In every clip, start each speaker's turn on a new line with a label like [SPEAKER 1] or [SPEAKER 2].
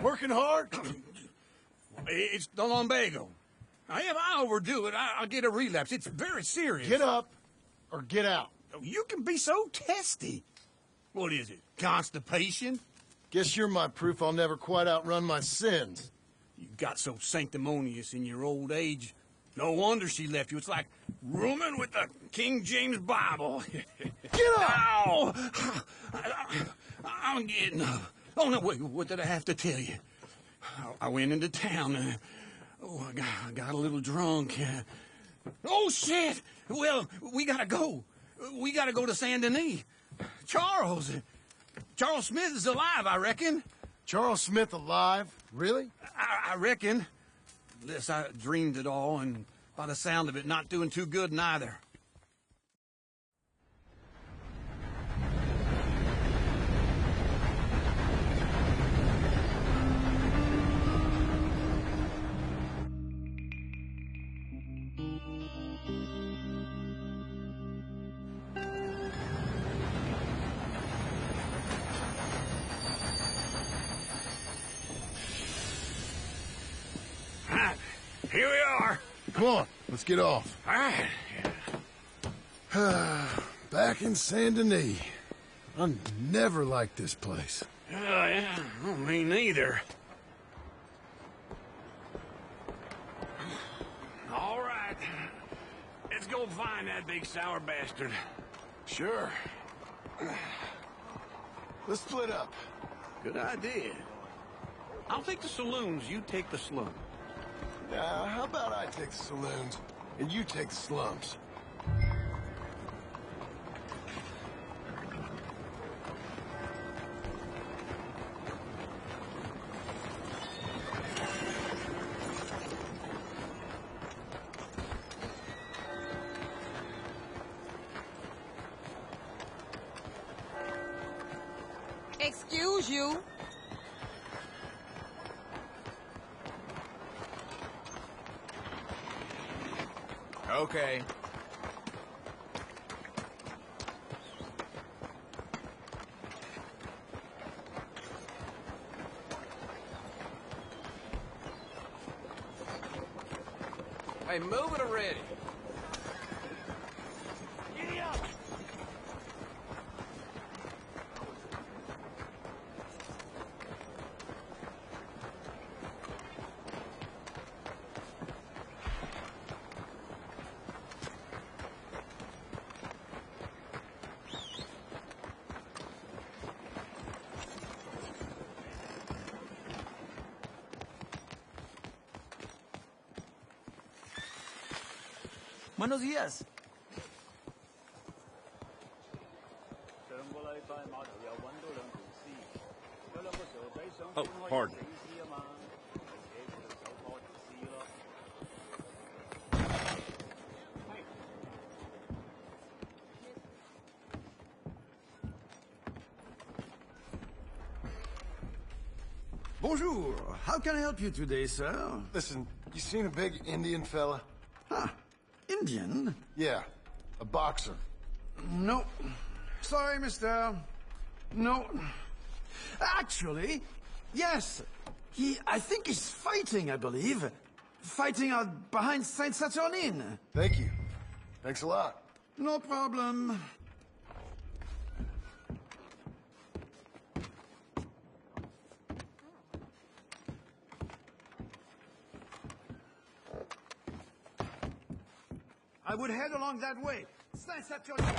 [SPEAKER 1] Working hard?
[SPEAKER 2] It's the lumbago. Now, if I overdo it, I'll get a relapse. It's very serious.
[SPEAKER 1] Get up or get out.
[SPEAKER 2] You can be so testy. What is it, constipation?
[SPEAKER 1] Guess you're my proof I'll never quite outrun my sins.
[SPEAKER 2] You got so sanctimonious in your old age. No wonder she left you. It's like rooming with the King James Bible.
[SPEAKER 1] Get up!
[SPEAKER 2] Ow! I'm getting up. Oh, no, wait, what did I have to tell you? I went into town. I got a little drunk. Oh, shit! Well, we gotta go. We gotta go to Saint Denis. Charles Smith is alive, I reckon.
[SPEAKER 1] Charles Smith alive? Really?
[SPEAKER 2] I reckon. Unless I dreamed it all, and by the sound of it, not doing too good neither. Here we are.
[SPEAKER 1] Come on, let's get off.
[SPEAKER 2] All right.
[SPEAKER 1] Back in Saint Denis. I never liked this place.
[SPEAKER 2] Yeah, me neither. All right. Let's go find that big sour bastard.
[SPEAKER 1] Sure. Let's split up.
[SPEAKER 2] Good idea. I'll take the saloons, you take the slum.
[SPEAKER 1] Now, how about I take the saloons, and you take the slums?
[SPEAKER 3] Excuse you.
[SPEAKER 4] Okay. Hey, move it already.
[SPEAKER 2] Giddy up.
[SPEAKER 5] Buenos días.
[SPEAKER 6] Oh, pardon.
[SPEAKER 5] Bonjour. How can I help you today, sir?
[SPEAKER 1] Listen, you seen a big Indian fella?
[SPEAKER 5] Ah, Indian?
[SPEAKER 1] Yeah, a boxer.
[SPEAKER 5] No. Sorry, mister. No. Actually, yes. I think he's fighting, I believe. Fighting out behind Saint Saturnine.
[SPEAKER 1] Thank you. Thanks a lot.
[SPEAKER 5] No problem. I would head along that way. Saint Saturnine.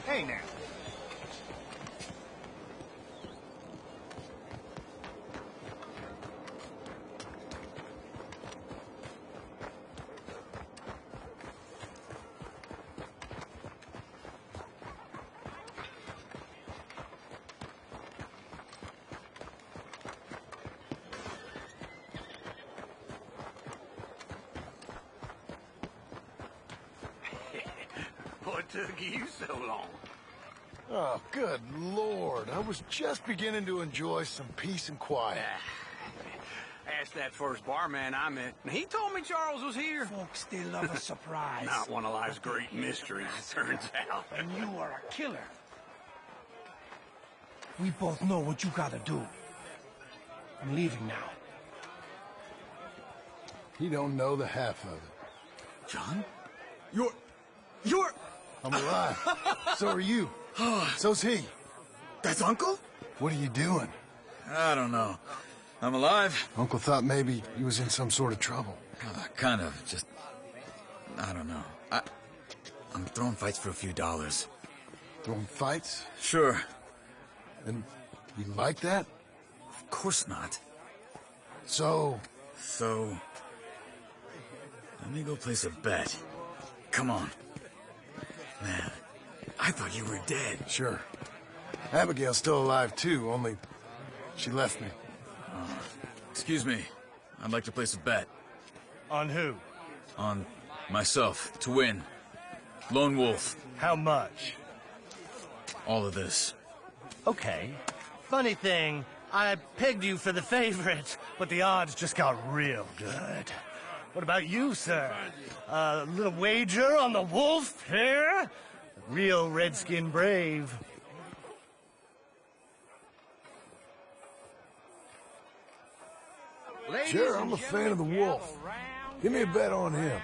[SPEAKER 1] Hey, now.
[SPEAKER 2] What took you so long?
[SPEAKER 1] Oh, good Lord. I was just beginning to enjoy some peace and quiet.
[SPEAKER 4] asked that first barman I met, and he told me Charles was here.
[SPEAKER 7] Folks, they love a surprise.
[SPEAKER 2] Not one of life's great mysteries, turns out.
[SPEAKER 7] And you are a killer. We both know what you gotta do. I'm leaving now.
[SPEAKER 1] He don't know the half of it.
[SPEAKER 2] John?
[SPEAKER 8] You're...
[SPEAKER 1] I'm alive. So are you. So's he.
[SPEAKER 8] That's Uncle?
[SPEAKER 1] What are you doing?
[SPEAKER 8] I don't know. I'm alive.
[SPEAKER 1] Uncle thought maybe he was in some sort of trouble.
[SPEAKER 8] Kind of. Just... I don't know. I'm throwing fights for a few dollars.
[SPEAKER 1] Throwing fights?
[SPEAKER 8] Sure.
[SPEAKER 1] And you like that?
[SPEAKER 8] Of course not.
[SPEAKER 1] So...
[SPEAKER 8] Let me go place a bet. Come on. Man, I thought you were dead.
[SPEAKER 1] Sure. Abigail's still alive, too, only she left me.
[SPEAKER 8] Excuse me. I'd like to place a bet.
[SPEAKER 7] On who?
[SPEAKER 8] On myself, to win. Lone Wolf.
[SPEAKER 7] How much?
[SPEAKER 8] All of this.
[SPEAKER 7] Okay. Funny thing, I pegged you for the favorite, but the odds just got real good. What about you, sir? A little wager on the wolf here? Real redskin brave.
[SPEAKER 1] Sure, I'm a fan of the wolf. Give me a bet on him.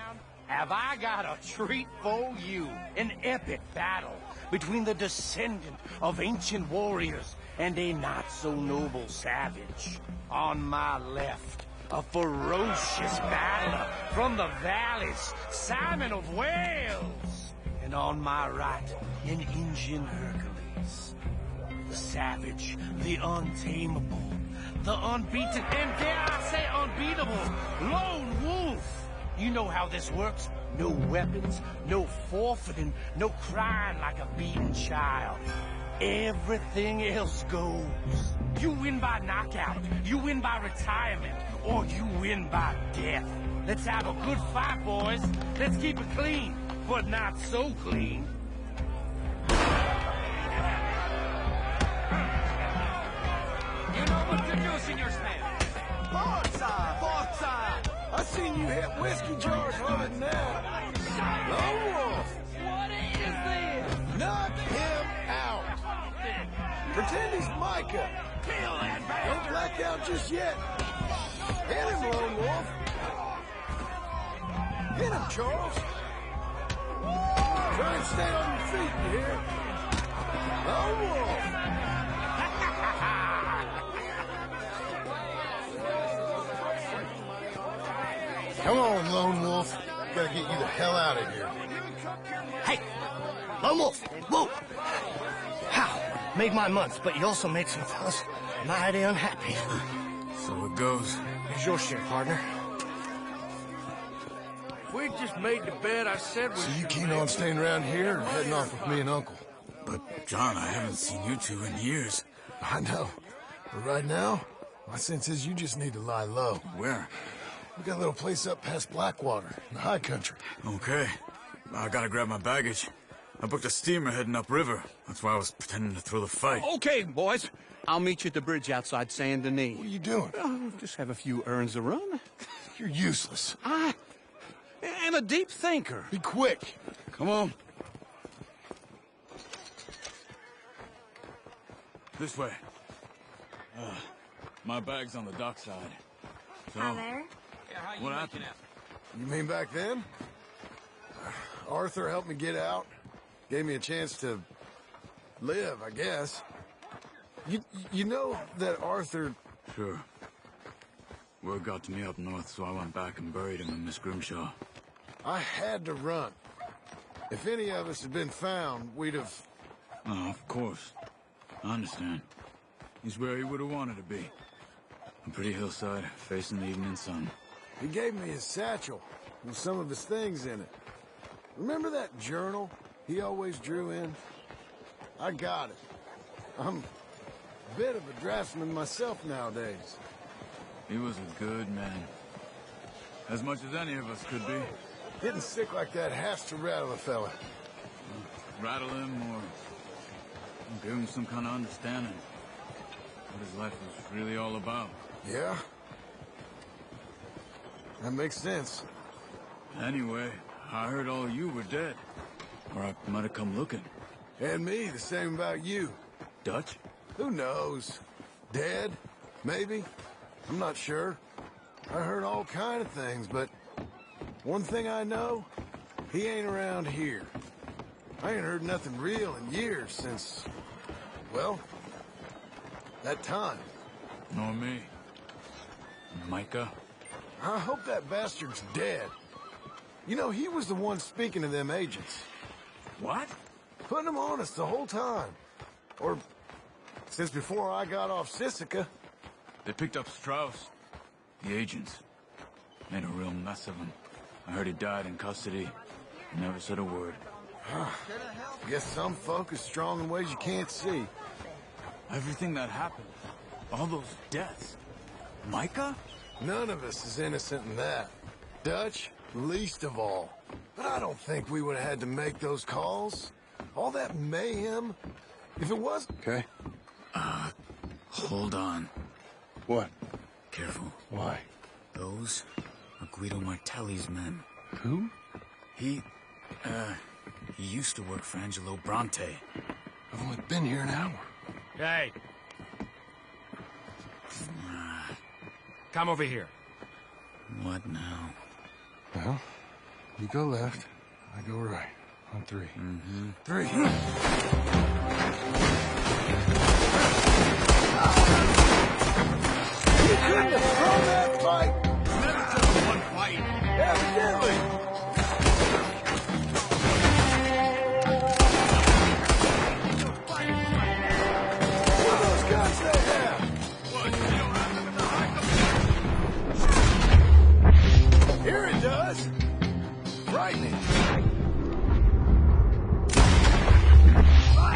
[SPEAKER 7] Have I got a treat for you? An epic battle between the descendant of ancient warriors and a not-so-noble savage. On my left, a ferocious battler from the valleys, Simon of Wales. And on my right, an Indian Hercules. The savage, the untamable, the unbeaten, and dare I say unbeatable, Lone Wolf. You know how this works. No weapons, no forfeiting, no crying like a beaten child. Everything else goes. You win by knockout, you win by retirement, or you win by death. Let's have a good fight, boys. Let's keep it clean, but not so clean.
[SPEAKER 4] You know what to do, Senor Smith.
[SPEAKER 1] Forza! Forza! I seen you hit whiskey jars running now. Lone Wolf!
[SPEAKER 4] What is this?
[SPEAKER 1] Knock him out! Pretend he's Micah.
[SPEAKER 4] Kill that
[SPEAKER 1] Don't
[SPEAKER 4] bastard!
[SPEAKER 1] black out just yet. Hit him, Lone Wolf. Hit him, Charles. Try and stay on your feet, you hear? Lone Wolf! Come on, Lone Wolf. Gotta get you the hell out of here.
[SPEAKER 7] Hey! Lone Wolf! Whoa! How? Made my month, but you also made some fellas mighty unhappy.
[SPEAKER 8] So it goes.
[SPEAKER 7] Here's your share, partner.
[SPEAKER 4] We just made the bet I said we
[SPEAKER 1] So you keen on staying around here or heading off with me and Uncle?
[SPEAKER 8] But, John, I haven't seen you two in years.
[SPEAKER 1] I know. But right now, my sense is you just need to lie low.
[SPEAKER 8] Where?
[SPEAKER 1] We got a little place up past Blackwater, in the high country.
[SPEAKER 8] Okay. I gotta grab my baggage. I booked a steamer heading upriver. That's why I was pretending to throw the fight.
[SPEAKER 2] Okay, boys. I'll meet you at the bridge outside Saint Denis.
[SPEAKER 1] What are you doing?
[SPEAKER 2] Oh, just have a few errands to run.
[SPEAKER 1] You're useless.
[SPEAKER 2] I am a deep thinker.
[SPEAKER 1] Be quick.
[SPEAKER 8] Come on. This way. My bag's on the dockside. So,
[SPEAKER 3] Hi there.
[SPEAKER 8] what happened?
[SPEAKER 1] You mean back then? Arthur helped me get out. Gave me a chance to live, I guess. You know that Arthur...
[SPEAKER 8] Sure. Word got to me up north, so I went back and buried him in Miss Grimshaw.
[SPEAKER 1] I had to run. If any of us had been found, we'd have...
[SPEAKER 8] Oh, of course. I understand. He's where he would have wanted to be. A pretty hillside, facing the evening sun.
[SPEAKER 1] He gave me his satchel with some of his things in it. Remember that journal he always drew in? I got it. I'm a bit of a draftsman myself nowadays.
[SPEAKER 8] He was a good man. As much as any of us could be.
[SPEAKER 1] Getting sick like that has to rattle a fella.
[SPEAKER 8] Rattle him or give him some kind of understanding. What his life was really all about.
[SPEAKER 1] Yeah? That makes sense.
[SPEAKER 8] Anyway, I heard all you were dead. Or I might have come looking.
[SPEAKER 1] And me, the same about you.
[SPEAKER 8] Dutch?
[SPEAKER 1] Who knows? Dead? Maybe? I'm not sure. I heard all kind of things, but one thing I know, he ain't around here. I ain't heard nothing real in years since, well, that time.
[SPEAKER 8] Nor me. Micah?
[SPEAKER 1] I hope that bastard's dead. You know, he was the one speaking to them agents.
[SPEAKER 8] What?
[SPEAKER 1] Putting them on us the whole time. Or since before I got off Sisika.
[SPEAKER 8] They picked up Strauss. The agents. Made a real mess of him. I heard he died in custody. Never said a word.
[SPEAKER 1] Guess some folk is strong in ways you can't see.
[SPEAKER 8] Everything that happened. All those deaths. Micah?
[SPEAKER 1] None of us is innocent in that. Dutch, least of all. But I don't think we would have had to make those calls. All that mayhem. If it was...
[SPEAKER 6] Okay.
[SPEAKER 8] Hold on.
[SPEAKER 6] What?
[SPEAKER 8] Careful.
[SPEAKER 6] Why?
[SPEAKER 8] Those are Guido Martelli's men.
[SPEAKER 6] Who?
[SPEAKER 8] He used to work for Angelo Bronte.
[SPEAKER 6] I've only been here an hour.
[SPEAKER 4] Hey. Come over here.
[SPEAKER 8] What now?
[SPEAKER 6] Well, you go left, I go right. On three.
[SPEAKER 8] Mm-hmm.
[SPEAKER 1] 3. You couldn't have thrown that fight!
[SPEAKER 2] Never took one fight.
[SPEAKER 1] Evidently! What are those guns they have?
[SPEAKER 2] What, you don't have them in the high.
[SPEAKER 1] Here it does! Frightening.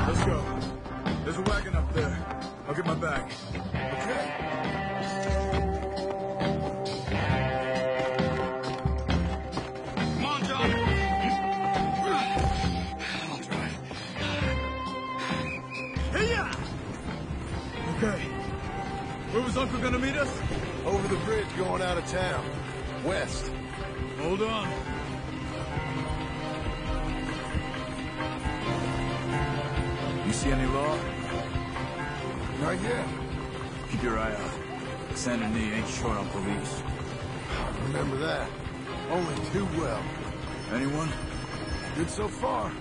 [SPEAKER 8] Let's go. There's a wagon up there. I'll get my bag.
[SPEAKER 1] Okay.
[SPEAKER 2] Come on, John. I'll try.
[SPEAKER 8] Hey-ya! Okay. Where was Uncle gonna meet us?
[SPEAKER 1] Over the bridge going out of town. West.
[SPEAKER 8] Hold on. You see any law?
[SPEAKER 1] Not yet.
[SPEAKER 8] Keep your eye out. Saint Denis ain't short on police.
[SPEAKER 1] Remember that. Only too well.
[SPEAKER 8] Anyone?
[SPEAKER 1] Good so far.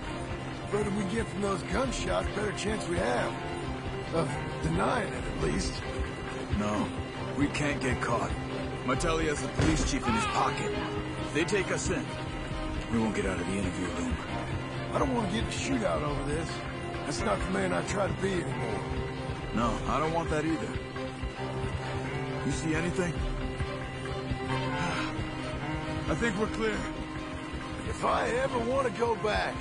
[SPEAKER 1] Further we get from those gunshots, better chance we have. Of denying it, at least.
[SPEAKER 8] No. We can't get caught. Martelli has the police chief in his pocket. If they take us in, we won't get out of the interview room.
[SPEAKER 1] I don't want to get in a shootout over this. That's not the man I try to be anymore.
[SPEAKER 8] No, I don't want that either. You see anything? I think we're clear.
[SPEAKER 1] If I ever want to go back,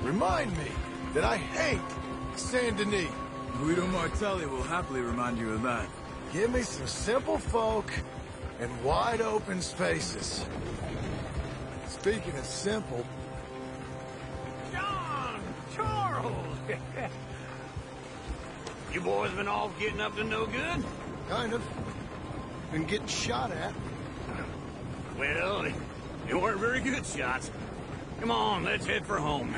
[SPEAKER 1] remind me that I hate Saint Denis.
[SPEAKER 8] Guido Martelli will happily remind you of that.
[SPEAKER 1] Give me some simple folk and wide open spaces. Speaking of simple,
[SPEAKER 2] John! Charles! You boys been all getting up to no good?
[SPEAKER 1] kind of. Been getting shot at.
[SPEAKER 2] Well, they weren't very good shots. Come on, let's head for home.